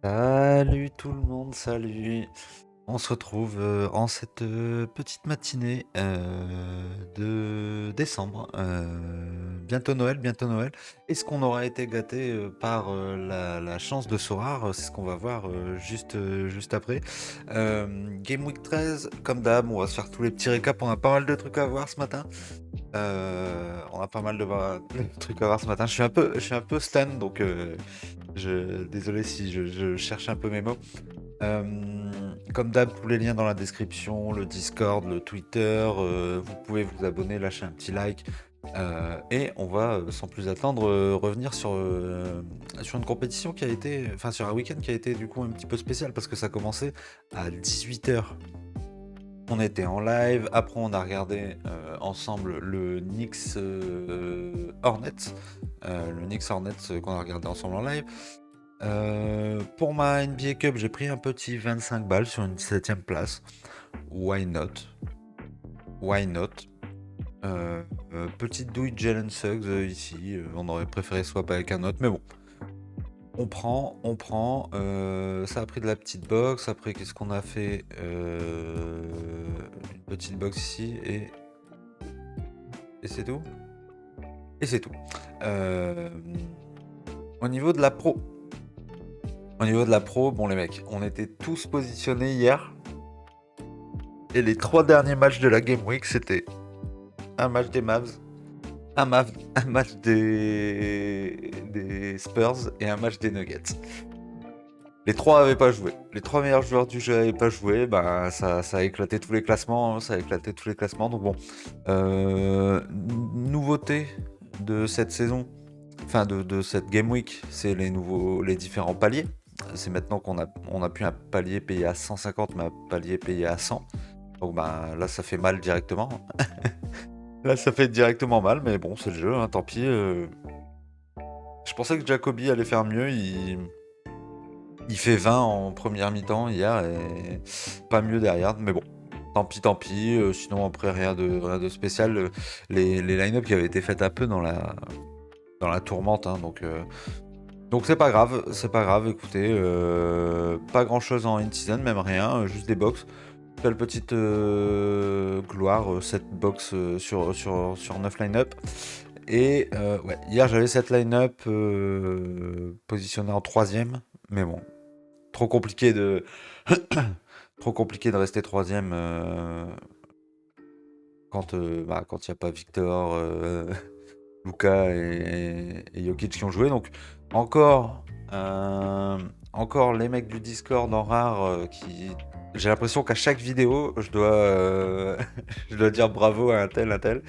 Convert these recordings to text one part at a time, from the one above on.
Salut tout le monde, salut. On se retrouve en cette petite matinée de décembre. Bientôt Noël, bientôt Noël. Est-ce qu'on aura été gâté par la chance de Sorare? C'est ce qu'on va voir juste après. Game Week 13, comme d'hab, on va se faire tous les petits récaps. On a pas mal de trucs à voir ce matin. On a pas mal de trucs à voir ce matin. Je suis un peu stan, donc désolé si je cherche un peu mes mots. Comme d'hab, tous les liens dans la description, le Discord, le Twitter, vous pouvez vous abonner, lâcher un petit like. Et on va, sans plus attendre, revenir sur une compétition qui a été, enfin sur un week-end qui a été du coup un petit peu spécial parce que ça commençait à 18h. On était en live, après on a regardé ensemble le Knicks Hornets. Le Knicks Hornets qu'on a regardé ensemble en live. Pour ma NBA Cup, j'ai pris un petit 25 balles sur une 7ème place. Why not? Why not? Petite douille Jalen Suggs ici. On aurait préféré swap avec un autre, mais bon. On prend, on prend. Ça a pris de la petite box. Après, qu'est-ce qu'on a fait? Une petite box ici et c'est tout. Et c'est tout. Au niveau de la pro. Au niveau de la pro, bon les mecs, on était tous positionnés hier. Et les 3 derniers matchs de la Game Week, c'était un match des Mavs, un match des Spurs et un match des Nuggets. Les 3 avaient pas joué. Les 3 meilleurs joueurs du jeu avaient pas joué. Bah, ça a éclaté tous les classements. Ça a éclaté tous les classements. Donc bon. Nouveauté de cette saison, enfin de cette Game Week, c'est les différents paliers. C'est maintenant on a plus un palier payé à 150, mais un palier payé à 100. Donc bah, là, ça fait mal directement. Là, ça fait directement mal, mais bon, c'est le jeu, hein, tant pis. Je pensais que Jacoby allait faire mieux. Il fait 20 en première mi-temps hier et pas mieux derrière. Mais bon, tant pis. Sinon, après, rien de spécial. Les line-up qui avaient été faites un peu dans la tourmente. Hein, donc c'est pas grave. C'est pas grave. Écoutez, pas grand-chose en in-season, même rien. Juste des box. Quelle petite gloire, cette box sur 9 line-up. Et ouais, hier j'avais cette line-up positionnée en troisième, mais bon, trop compliqué de trop compliqué de rester troisième quand il n'y a pas Victor, Luka et Jokic qui ont joué. Donc encore, euh, encore les mecs du Discord en rare qui. J'ai l'impression qu'à chaque vidéo, je dois dire bravo à un tel, un tel.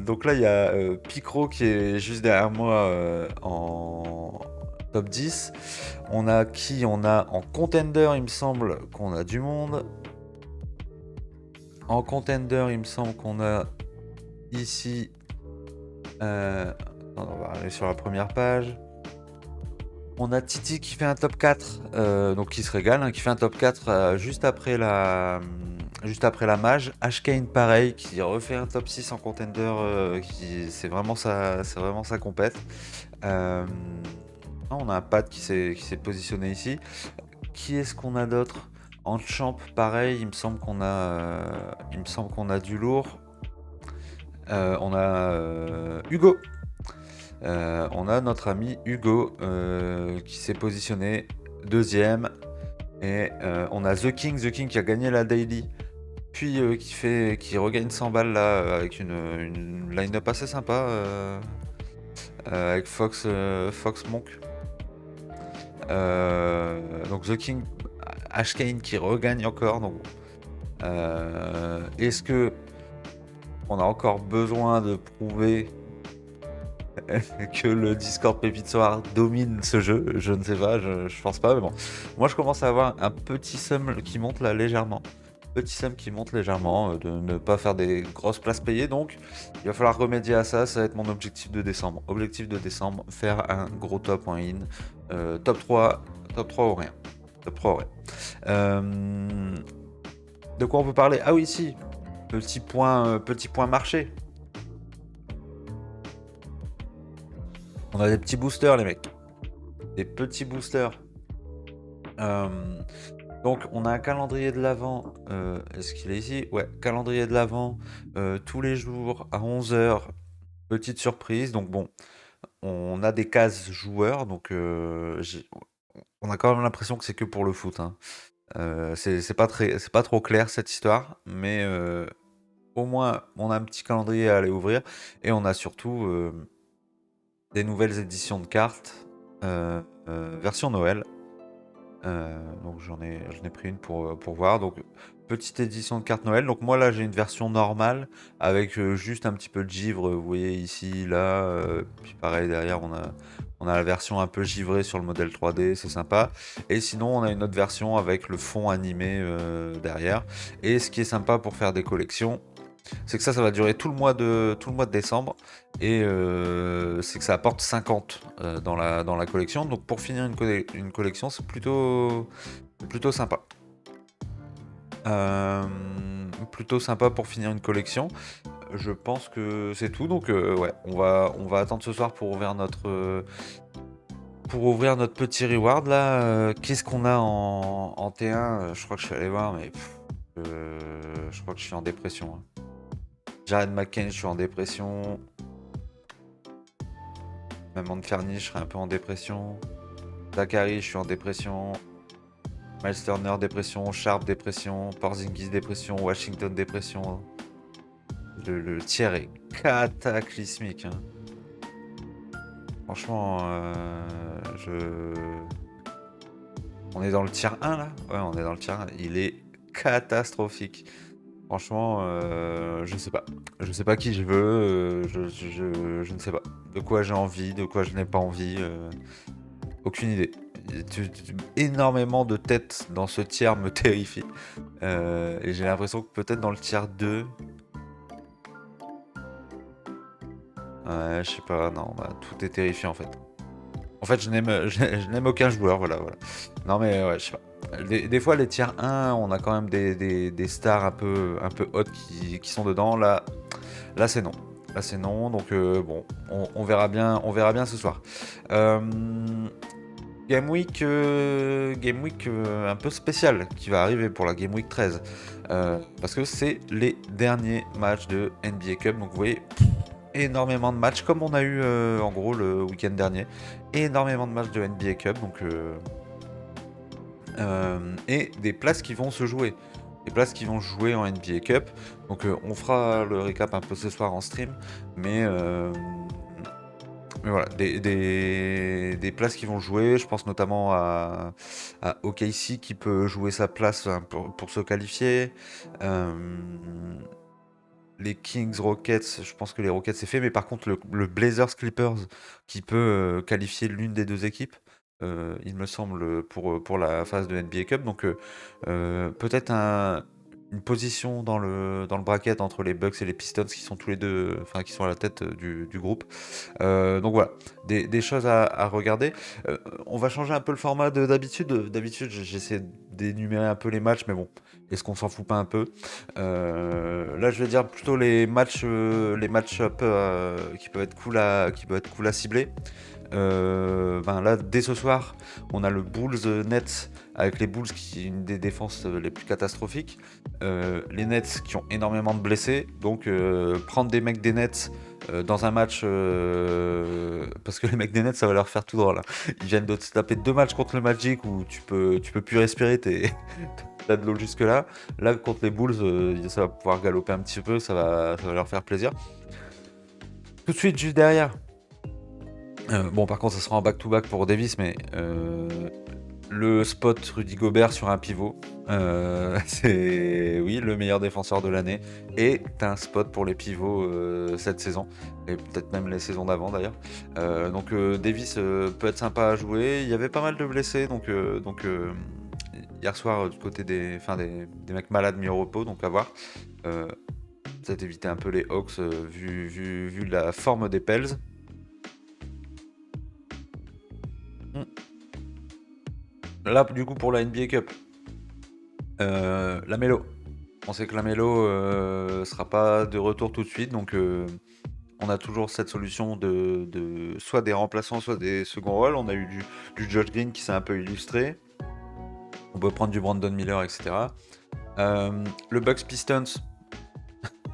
Donc là, il y a Picro qui est juste derrière moi en top 10. On a qui? On a en contender, il me semble qu'on a du monde. En contender, il me semble qu'on a ici. On va aller sur la première page. On a Titi qui fait un top 4, donc qui se régale, hein, qui fait un top 4 juste après la mage. Ashkane pareil, qui refait un top 6 en contender, c'est vraiment sa compète. On a un Pat qui s'est positionné ici. Qui est-ce qu'on a d'autre? En champ pareil, il me semble qu'on a du lourd. On a Hugo. On a notre ami Hugo qui s'est positionné deuxième. Et on a The King qui a gagné la daily. Puis qui regagne 100 balles là avec une line-up assez sympa avec Fox Monk. Donc The King, Ashkane qui regagne encore. Donc, est-ce que on a encore besoin de prouver que le Discord Pépite Soir domine ce jeu? Je ne sais pas, je pense pas, mais bon. Moi, je commence à avoir un petit sum qui monte là légèrement. Petit sum qui monte légèrement, de ne pas faire des grosses places payées, donc il va falloir remédier à ça. Ça va être mon objectif de décembre. Objectif de décembre, faire un gros top en in. Top 3 ou rien. Top 3 ou rien. De quoi on peut parler? Ah oui, si. Petit point marché. On a des petits boosters, les mecs. Des petits boosters. Euh, donc on a un calendrier de l'Avent, est-ce qu'il est ici? Ouais, calendrier de l'Avent, tous les jours à 11 h, petite surprise. Donc bon, on a des cases joueurs, donc on a quand même l'impression que c'est que pour le foot, hein. C'est pas trop clair cette histoire, mais au moins on a un petit calendrier à aller ouvrir et on a surtout des nouvelles éditions de cartes, version Noël. Donc j'en ai pris une pour voir. Donc petite édition de cartes Noël. Donc moi là j'ai une version normale avec juste un petit peu de givre. Vous voyez ici, là. Puis pareil derrière on a la version un peu givrée sur le modèle 3D, c'est sympa. Et sinon on a une autre version avec le fond animé derrière. Et ce qui est sympa pour faire des collections, c'est que ça va durer tout le mois de décembre. Et c'est que ça apporte 50 dans la collection. Donc pour finir une collection, c'est plutôt sympa. Plutôt sympa pour finir une collection. Je pense que c'est tout. Donc ouais, on va attendre ce soir pour ouvrir notre petit reward là. Qu'est-ce qu'on a en T1? Je crois que je suis allé voir, mais je crois que je suis en dépression, hein. Jared McCain, je suis en dépression. Même Fernie, je serais un peu en dépression. Zachary, je suis en dépression. Miles Turner, dépression. Sharp, dépression. Porzingis, dépression. Washington, dépression. Le tiers est cataclysmique, hein. Franchement, on est dans le tiers 1 là? Ouais, on est dans le tiers 1. Il est catastrophique. Franchement, je sais pas. Je sais pas qui je veux. Je ne sais pas. De quoi j'ai envie, de quoi je n'ai pas envie. Aucune idée. Énormément de têtes dans ce tiers me terrifie. Et j'ai l'impression que peut-être dans le tiers 2. Ouais, je sais pas, non, bah, tout est terrifiant en fait. En fait, je n'aime aucun joueur, voilà, voilà. Non mais ouais, je sais pas. Des fois, les tiers 1, on a quand même des stars un peu hautes qui sont dedans. Là c'est non. Là c'est non, donc bon, on verra bien ce soir. Euh, Game Week un peu spécial qui va arriver pour la Game Week 13. Parce que c'est les derniers matchs de NBA Cup. Donc vous voyez, énormément de matchs, comme on a eu en gros le week-end dernier. Énormément de matchs de NBA Cup. Donc, et des places qui vont se jouer. Des places qui vont jouer en NBA Cup. Donc on fera le récap un peu ce soir en stream. Mais voilà, des places qui vont jouer. Je pense notamment à OKC qui peut jouer sa place, hein, pour se qualifier. Euh, les Kings Rockets, je pense que les Rockets c'est fait. Mais par contre, le Blazers Clippers qui peut qualifier l'une des deux équipes, il me semble, pour la phase de NBA Cup. Donc peut-être une position dans le bracket entre les Bucks et les Pistons qui sont tous les deux, enfin qui sont à la tête du groupe. Donc voilà, des choses à regarder. On va changer un peu le format d'habitude. D'habitude, j'essaie d'énumérer un peu les matchs, mais bon, est-ce qu'on s'en fout pas un peu? Là, je vais dire plutôt les match-up qui peuvent être cool à cibler. Là, dès ce soir, on a le Bulls Nets avec les Bulls qui une des défenses les plus catastrophiques. Les Nets qui ont énormément de blessés, donc prendre des mecs des Nets dans un match, parce que les mecs des Nets ça va leur faire tout droit là. Ils viennent de se taper 2 matchs contre le Magic où tu peux plus respirer, t'as de l'eau jusque là. Là contre les Bulls, ça va pouvoir galoper un petit peu, ça va leur faire plaisir. Tout de suite juste derrière. Bon, par contre, ça sera en back-to-back pour Davis, mais le spot Rudy Gobert sur un pivot, c'est oui le meilleur défenseur de l'année et un spot pour les pivots cette saison et peut-être même les saisons d'avant d'ailleurs. Donc Davis peut être sympa à jouer. Il y avait pas mal de blessés, donc hier soir du côté des mecs malades mis au repos, donc à voir. Peut-être éviter un peu les Hawks vu la forme des Pels. Là, du coup, pour la NBA Cup, la Mélo. On sait que la Mélo sera pas de retour tout de suite, donc on a toujours cette solution de soit des remplaçants, soit des seconds rôles. On a eu du Josh Green qui s'est un peu illustré. On peut prendre du Brandon Miller, etc. Le Bucks Pistons,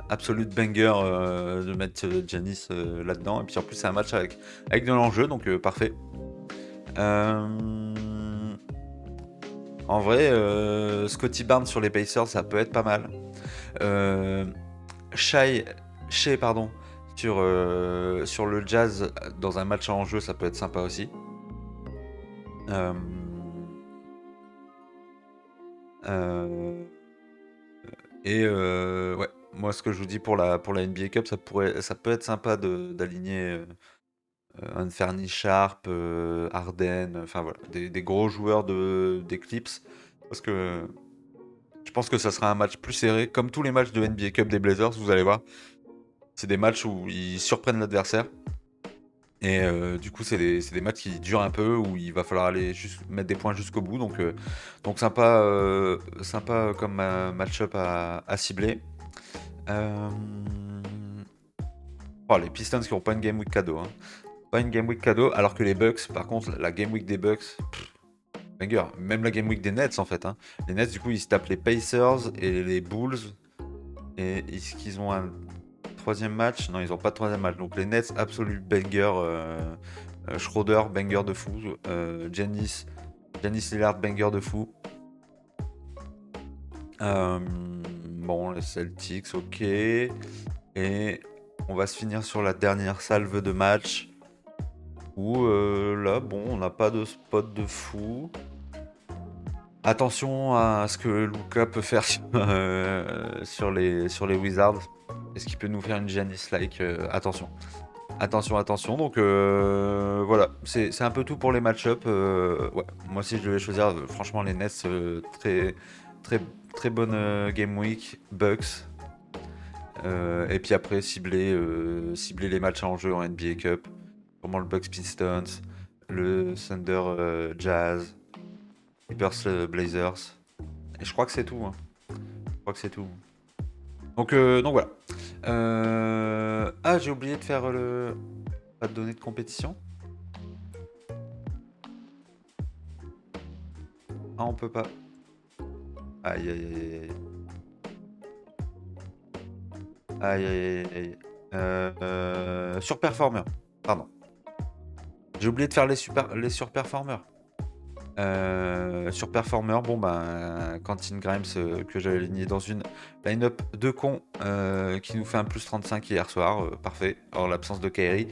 absolute banger de mettre Giannis là-dedans. Et puis en plus, c'est un match avec de l'enjeu, donc parfait. En vrai, Scotty Barnes sur les Pacers, ça peut être pas mal. Shea, pardon, sur le Jazz dans un match en jeu, ça peut être sympa aussi. Euh, euh, ouais, moi ce que je vous dis pour la NBA Cup, ça peut être sympa d'aligner Anthony Sharp, Harden, enfin voilà, des gros joueurs des Clips, parce que je pense que ça sera un match plus serré, comme tous les matchs de NBA Cup des Blazers, vous allez voir. C'est des matchs où ils surprennent l'adversaire. Et du coup, c'est des matchs qui durent un peu, où il va falloir aller juste mettre des points jusqu'au bout. Donc sympa comme match-up à cibler. Oh, les Pistons qui n'ont pas une game week cadeau. Hein. Pas une game week cadeau, alors que les Bucks, par contre, la game week des Bucks, banger. Même la game week des Nets, en fait. Hein. Les Nets, du coup, ils se tapent les Pacers et les Bulls. Et est-ce qu'ils ont un troisième match? Non, ils n'ont pas de troisième match. Donc les Nets, absolu banger. Schroeder, banger de fou. Giannis Lillard, banger de fou. Bon, les Celtics, ok. Et on va se finir sur la dernière salve de match. Où là, bon, on n'a pas de spot de fou. Attention à ce que Luka peut faire sur les Wizards. Est-ce qu'il peut nous faire une Giannis-like? Attention. Attention. Donc voilà, c'est un peu tout pour les match-up. Ouais, moi si je devais choisir, franchement les Nets, très très très bonne game week, Bucks. Et puis après cibler les matchs en jeu en NBA Cup. Vraiment le Bucks Pistons, le Thunder Jazz, Clippers Blazers. Et je crois que c'est tout. Hein. Je crois que c'est tout. Donc voilà. Ah, j'ai oublié de faire pas de données de compétition. Ah, on peut pas. Aïe aïe aïe aïe. Aïe aïe aïe aïe. Surperformer. Pardon. J'ai oublié de faire les surperformers. Surperformer, bon ben Quentin Grimes que j'avais aligné dans une line-up de con qui nous fait un plus 35 hier soir, parfait, en l'absence de Kyrie.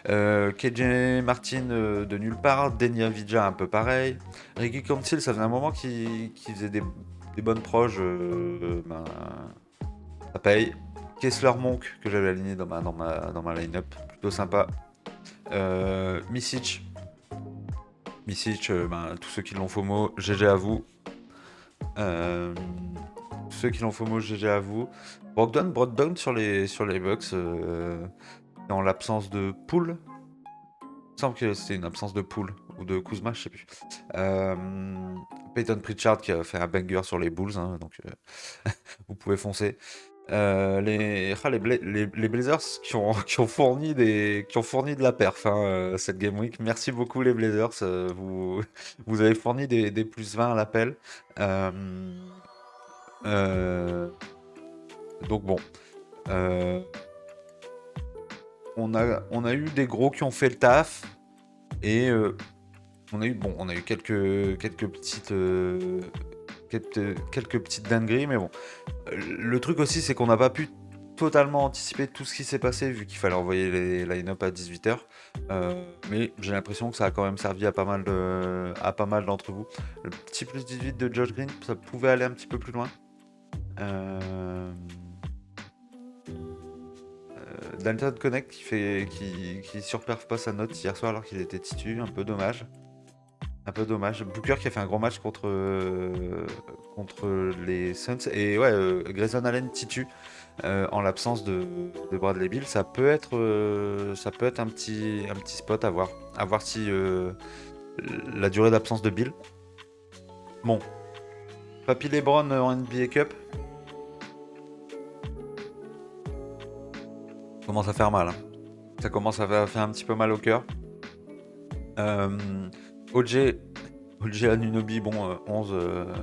KJ Martin de nulle part, Denia Vidja un peu pareil. Ricky Council, ça faisait un moment qu'il faisait des bonnes proches, ben, ça paye. Kessler Monk que j'avais aligné dans ma line-up, plutôt sympa. Misic, ben, tous ceux qui l'ont FOMO, GG à vous. Tous ceux qui l'ont FOMO, GG à vous. Brogdon sur les Bucks, en l'absence de Poole. Il me semble que c'était une absence de Poole ou de Kuzma, je sais plus. Peyton Pritchard qui a fait un banger sur les Bulls, hein, donc vous pouvez foncer. Les Blazers qui ont fourni de la perf cette game week. Merci beaucoup les Blazers, vous avez fourni des plus 20 à l'appel. Donc bon, on a eu des gros qui ont fait le taf et on a eu quelques petites dingueries, mais bon. Le truc aussi, c'est qu'on n'a pas pu totalement anticiper tout ce qui s'est passé, vu qu'il fallait envoyer les line-up à 18h. Mais j'ai l'impression que ça a quand même servi à pas mal d'entre vous. Le petit plus 18 de Josh Green, ça pouvait aller un petit peu plus loin. Dalton Connect qui surperf pas sa note hier soir alors qu'il était titu, un peu dommage. Booker qui a fait un gros match contre les Suns. Et ouais, Grayson Allen titu en l'absence de Bradley Beal. Ça peut être un petit spot à voir. À voir si la durée d'absence de Beal. Bon. Papy LeBron en NBA Cup. Ça commence à faire mal. Hein. Ça commence à faire un petit peu mal au cœur. OJ OG Anunoby, bon, 11,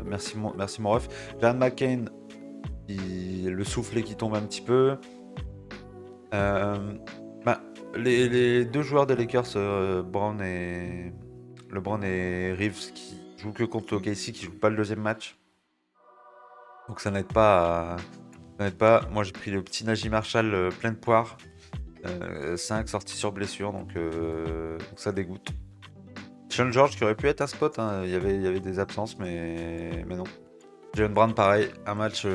merci mon ref. Jan McCain, le soufflet qui tombe un petit peu. Euh, bah, les deux joueurs des Lakers, LeBron et Reeves, qui jouent que contre l'OKC, qui jouent pas le deuxième match. Donc ça n'aide pas. Ça n'aide pas. Moi j'ai pris le petit Najee Marshall plein de poire. 5 sorties sur blessure, donc ça dégoûte. Sean George qui aurait pu être un spot, hein. Il y avait des absences, mais non. Jalen Brown, pareil, un match,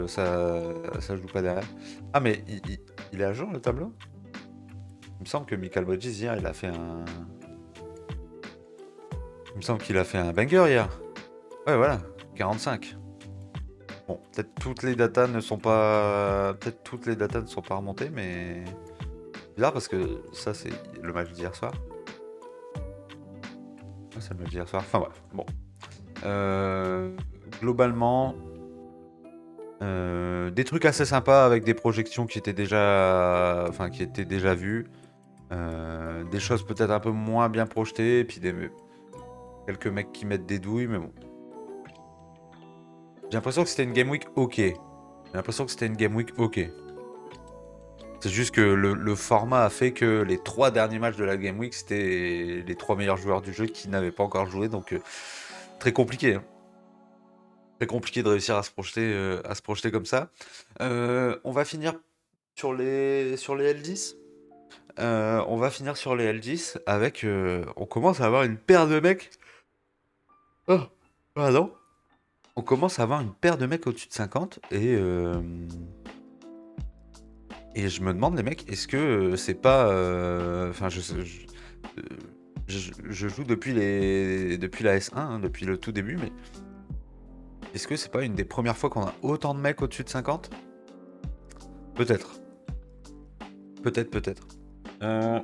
ça joue pas derrière. Ah, mais il est à jour le tableau? Il me semble que Michael Bridges hier, il a fait un. Il me semble qu'il a fait un banger hier. Ouais, voilà, 45. Bon, peut-être toutes les datas ne sont pas. Peut-être toutes les datas ne sont pas remontées, mais. Bizarre parce que ça, c'est le match d'hier soir. Ouais, c'est le match d'hier soir. Enfin, bref, bon. Globalement, des trucs assez sympas avec des projections qui étaient déjà vues. Des choses peut-être un peu moins bien projetées, et puis quelques mecs qui mettent des douilles, mais bon. J'ai l'impression que c'était une game week ok. C'est juste que le format a fait que les 3 derniers matchs de la game week, c'était les 3 meilleurs joueurs du jeu qui n'avaient pas encore joué, donc très compliqué, hein. Très compliqué de réussir à se projeter comme ça. On va finir sur les L10. On va finir sur les L10 avec. On commence à avoir une paire de mecs. Oh, pardon. On commence à avoir une paire de mecs au-dessus de 50 et je me demande, les mecs, est-ce que c'est pas. Enfin, euh, je joue depuis la S1, hein, depuis le tout début, mais est-ce que c'est pas une des premières fois qu'on a autant de mecs au-dessus de 50? Peut-être. Peut-être, peut-être. Euh,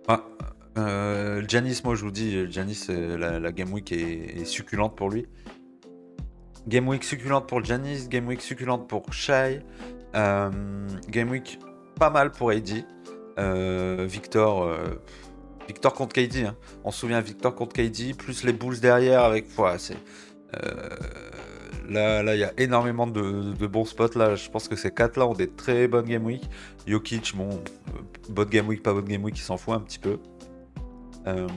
ah, Giannis, moi je vous dis, Giannis, la Game Week est succulente pour lui. Game Week succulente pour Giannis, Game Week succulente pour Shai, Game Week pas mal pour AD. Victor contre KD, hein. On se souvient Victor contre KD, plus les Bulls derrière avec. Voilà, euh, là, il y a énormément de bons spots. Là, je pense que ces 4 là ont des très bonnes Game Week. Jokic, bon, bonne Game Week, pas bonne Game Week, il s'en fout un petit peu. Euh,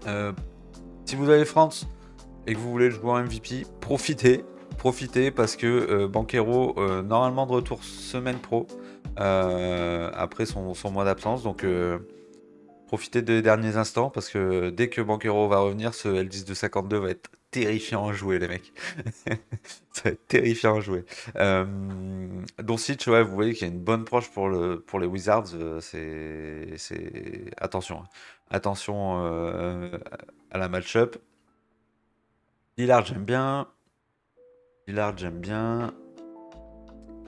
euh, si vous avez France et que vous voulez le jouer en MVP, profitez parce que Banquero, normalement de retour semaine pro, après son mois d'absence, donc profitez des derniers instants parce que dès que Banquero va revenir, ce L10 de 52 va être terrifiant à jouer, les mecs. Ça va être terrifiant à jouer. Doncic, ouais, vous voyez qu'il y a une bonne proche pour les Wizards, attention, hein. Attention à la match-up. Lillard, j'aime bien.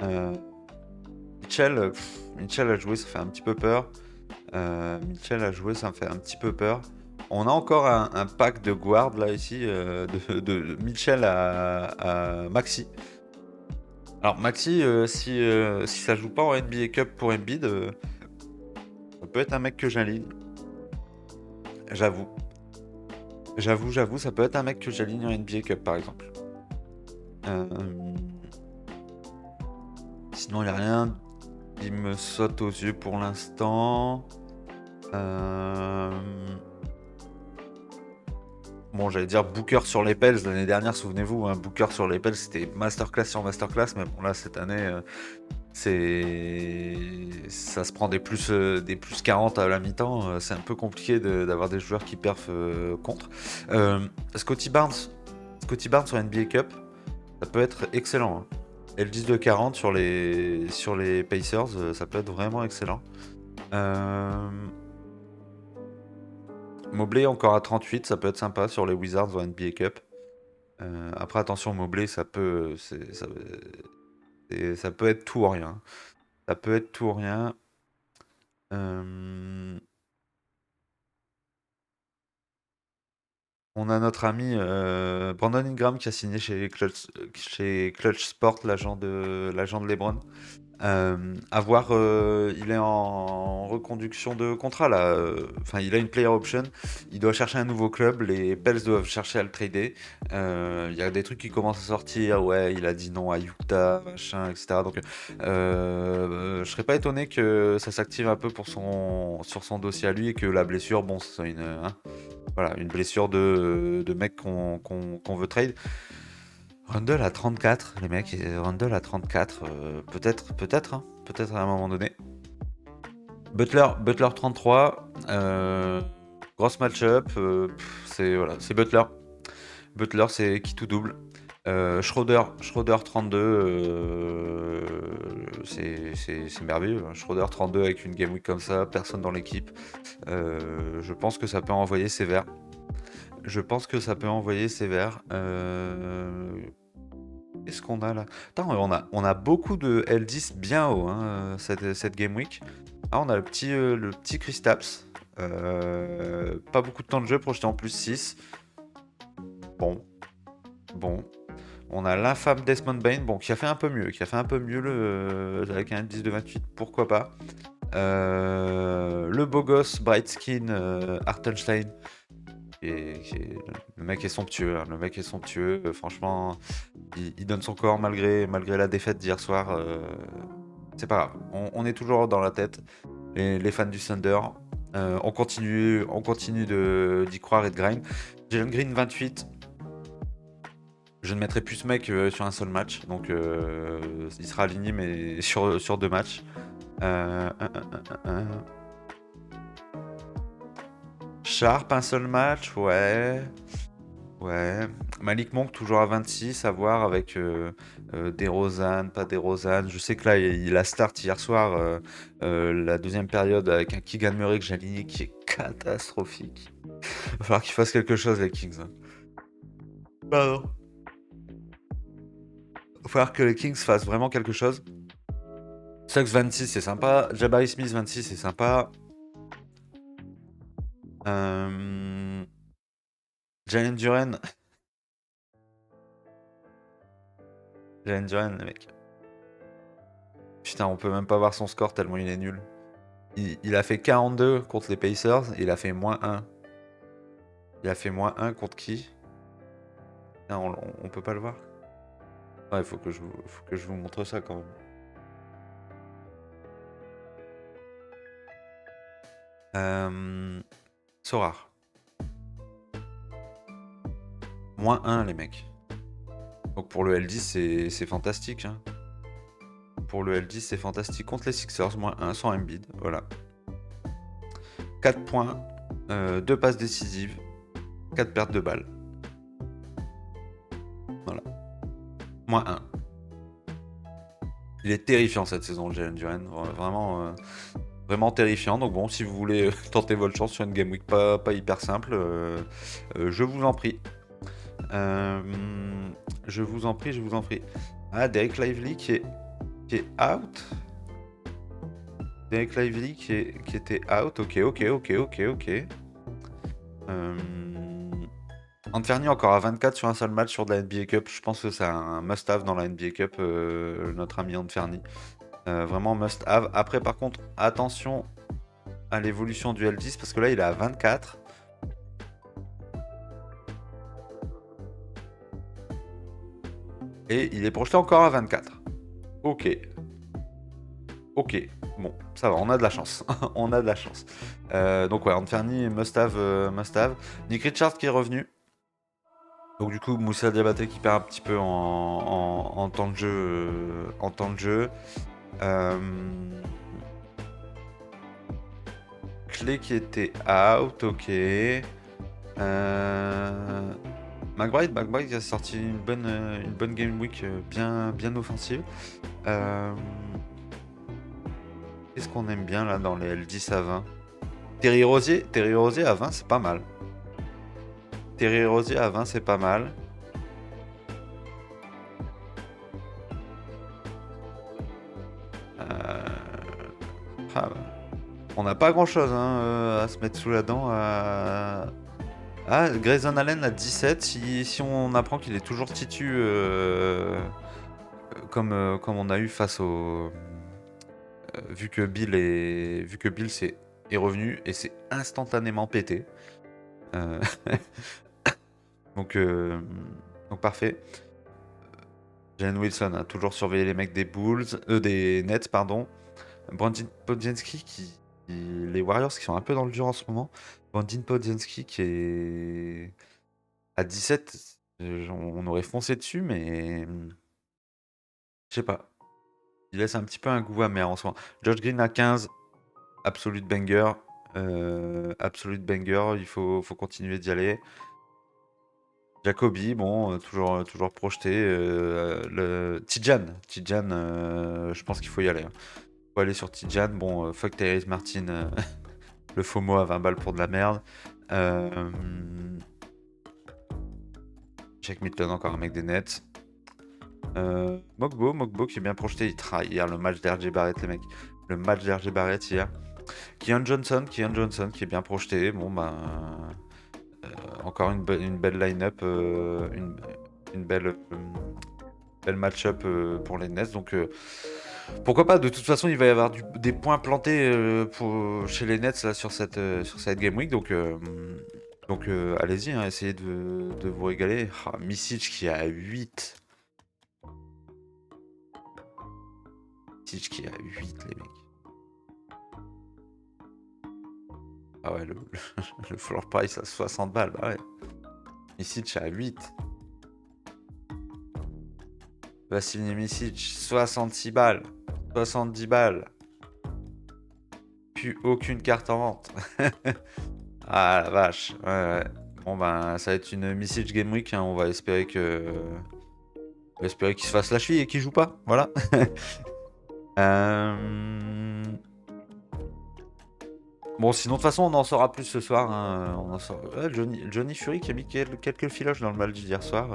Euh, Mitchell a joué, ça fait un petit peu peur. Mitchell a joué, ça me fait un petit peu peur. On a encore un pack de guard là ici, de Mitchell à Maxi. Alors Maxi, si ça joue pas en NBA Cup pour Embiid, ça peut être un mec que j'aligne. J'avoue. J'avoue, ça peut être un mec que j'aligne en NBA Cup par exemple. Euh, Sinon, il n'y a rien qui me saute aux yeux pour l'instant. Euh, Bon, j'allais dire Booker sur les Pels l'année dernière, souvenez-vous, hein, Booker sur les Pels, c'était masterclass sur masterclass, mais bon, là, cette année, ça se prend des plus 40 à la mi-temps, c'est un peu compliqué d'avoir des joueurs qui perfent contre. Scotty Barnes sur NBA Cup, ça peut être excellent, hein. L10 de 40 sur les Pacers, ça peut être vraiment excellent. Euh, Mobley encore à 38, ça peut être sympa sur les Wizards en NBA Cup. Après, attention, Mobley, ça peut être tout ou rien. Ça peut être tout ou rien. Euh, on a notre ami Brandon Ingram qui a signé chez Clutch Sport, l'agent de LeBron. À voir, il est en reconduction de contrat là. Enfin, il a une player option. Il doit chercher un nouveau club. Les Pels doivent chercher à le trader. Il y a des trucs qui commencent à sortir. Ouais, il a dit non à Utah, machin, etc. Donc, je serais pas étonné que ça s'active un peu sur son dossier à lui et que la blessure, bon, c'est voilà, une blessure de mec qu'on veut trade. Rundle à 34, les mecs, Rundle à 34, peut-être à un moment donné. Butler 33, grosse match-up, c'est Butler. Butler, c'est qui tout double. Schroeder 32, c'est merveilleux. Schroeder 32 avec une game week comme ça, personne dans l'équipe. Je pense que ça peut envoyer sévère. Qu'est-ce qu'on a là? Attends, on a beaucoup de L10 bien haut hein, cette game week. Ah, on a le petit Kristaps. Pas beaucoup de temps de jeu, projeté en plus 6. Bon, bon. On a l'infâme Desmond Bain, bon, qui a fait un peu mieux, avec un L10 de 28, pourquoi pas. Le beau gosse Bright Skin Hartenstein. Le mec est somptueux, hein, franchement, il donne son corps malgré la défaite d'hier soir. C'est pas grave, on est toujours dans la tête, les fans du Thunder. On continue d'y croire et de grind. Jalen Green 28. Je ne mettrai plus ce mec sur un seul match, donc il sera aligné mais sur 2 matchs. Sharp, un seul match, ouais. Ouais. Malik Monk, toujours à 26, à voir avec DeRozan, pas DeRozan. Je sais que là, il a start hier soir, la deuxième période avec un Keegan Murray que j'ai aligné qui est catastrophique. Il va falloir qu'ils fassent quelque chose, les Kings. Pardon. Il va falloir que les Kings fassent vraiment quelque chose. Suggs 26, c'est sympa. Jabari Smith 26, c'est sympa. Jalen Duren. Jalen Duren, le mec. Putain, on peut même pas voir son score tellement il est nul. Il a fait 42 contre les Pacers, et il a fait -1. Il a fait -1 contre qui? Non, on peut pas le voir. Ouais, faut que je vous montre ça quand même. Sorar. -1 les mecs. Donc pour le L10 c'est fantastique. Hein. Pour le L10 c'est fantastique. Contre les Sixers, -1 sans Embiid. Voilà. 4 points, 2 passes décisives, 4 pertes de balles. Voilà. -1. Il est terrifiant cette saison, Jalen Duren. Vraiment terrifiant. Donc bon, si vous voulez tenter votre chance sur une game week pas hyper simple, je vous en prie. Je vous en prie. Ah, Derek Lively qui est out. Derek Lively qui était out. Ok. Anthony encore à 24 sur un seul match sur de la NBA Cup. Je pense que c'est un must-have dans la NBA Cup, notre ami Anthony. Vraiment must-have. Après, par contre, attention à l'évolution du L10 parce que là, il est à 24. Et il est projeté encore à 24. Ok. Bon, ça va, on a de la chance. Donc ouais, Anthony, must-have. Nick Richards qui est revenu. Donc du coup, Moussa Diabaté qui perd un petit peu en temps de jeu. Clay qui était out, ok. McBride qui a sorti une bonne game week bien offensive. Qu'est-ce qu'on aime bien là dans les L10 à 20? Terry Rosier à 20, c'est pas mal. On n'a pas grand chose à se mettre sous la dent. Ah, Grayson Allen à 17. Si on apprend qu'il est toujours titu comme on a eu face aux vu que Bill est revenu et c'est instantanément pété. Euh, donc, euh, donc parfait. Jalen Wilson a toujours surveillé les mecs des Nets, pardon. Brandon Podjenski les Warriors qui sont un peu dans le dur en ce moment. Brandon Podjenski qui est à 17, on aurait foncé dessus, mais je sais pas. Il laisse un petit peu un goût amer en ce moment. Josh Green à 15, absolute banger. Absolute banger, faut continuer d'y aller. Jacoby, bon, toujours projeté. Tidjan, je pense qu'il faut y aller, hein. Faut aller sur Tidjan. Bon, fuck Tyrese Martin, le FOMO à 20 balles pour de la merde. Euh, Jack Milton, encore un mec des Nets. Mogbo qui est bien projeté. Il travaille hier le match d'RJ Barrett, les mecs. Le match d'RJ Barrett hier. Keon Johnson qui est bien projeté. Bon, ben. Encore une belle line-up. Une belle match-up pour les Nets. Donc. Pourquoi pas? De toute façon, il va y avoir des points plantés chez les Nets là, sur cette Game Week. Donc allez-y, hein, essayez de vous régaler. Ah, Misic qui est à 8. Misic qui est à 8, les mecs. Ah ouais, le floor price à 60 balles. Bah ouais. Misic à 8. Vassili Misic, 66 balles. 70 balles. Plus aucune carte en vente. Ah la vache. Ouais, ouais. Bon ben ça va être une Misic Game Week, hein. On va espérer qu'il se fasse la cheville et qu'il joue pas. Voilà. Bon, sinon, de toute façon, on en saura plus ce soir, hein. Ouais, Johnny Fury qui a mis quelques filoches dans le match d'hier soir,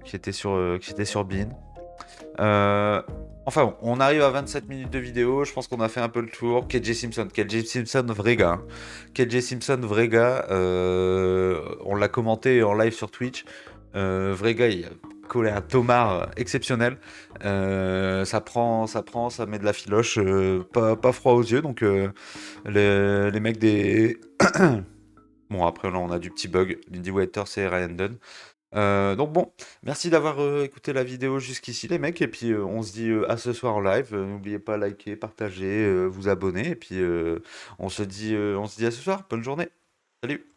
qui était sur Bean. Enfin bon, on arrive à 27 minutes de vidéo, je pense qu'on a fait un peu le tour. KJ Simpson, vrai gars, hein. KJ Simpson, vrai gars, on l'a commenté en live sur Twitch. Vrai gars, il a collé un tomard exceptionnel. Ça met de la filoche, pas froid aux yeux. Donc les mecs des... Bon, après là on a du petit bug, Lindy Waters et Ryan Dunn. Donc bon, merci d'avoir écouté la vidéo jusqu'ici les mecs, et puis on se dit à ce soir en live. N'oubliez pas liker, partager, vous abonner, et puis on se dit à ce soir. Bonne journée. Salut.